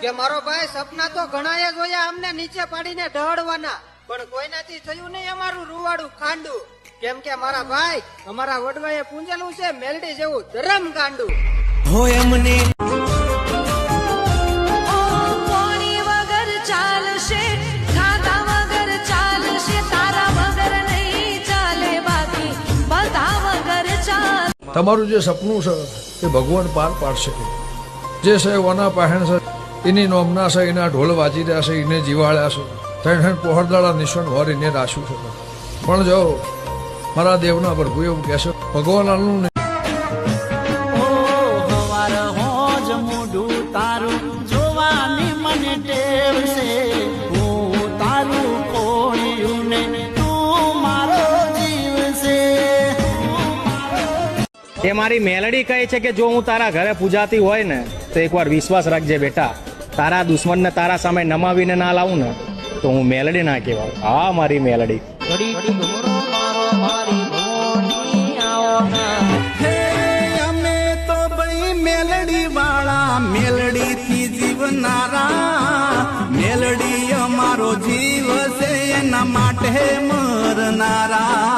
કે મારો ભાઈ સપના તો ઘણાએ જોયા અમને નીચે પાડીને ઢળવાના, પણ કોઈનાથી થયું નહીં અમારું રૂવાડું ખાંડું. કેમ કે મારા ભાઈ અમારા વડવાએ પૂંજેલું છે મેલડી જેવું ધરમ ગાંડું. હોય અમને કોણી વગર ચાલશે, ખાધા વગર ચાલશે, તારા વગર નહીં ચાલે, બાકી બધા વગર ચાલે. તમારું જે સપનું છે એ ભગવાન પાર પાડશે. જે છે વના પહેણ છે એની નોમના છે, એના ઢોલ વાજી રહ્યા છે, એને જીવાડ્યા છે, ત્રણ પહોળદાળા નિશાન વર એને રાખ્યું છે. પણ જો મારા દેવના પ્રભુ એવું કહે છે ભગવાન આનું હવાર હોજ મોઢું તારું જોવાની મને ટેવ છે. હું તારું કોળિયું ને તું મારો જીવ છે. એ મારી મેલડી કહે છે કે જો હું તારા ઘરે પૂજાતી હોય ને તો એકવાર વિશ્વાસ રાખજે બેટા, તારા દુશ્મનને તારા સામે નમાવીને ના લાવું ને તો હું મેલડી ના કહેવાય. હા મારી મેલડી. હે અમે તો ભાઈ મેલડી વાળા, મેલડી થી જીવનારા, મેલડી અમારો જીવ છે એના માટે મરનારા.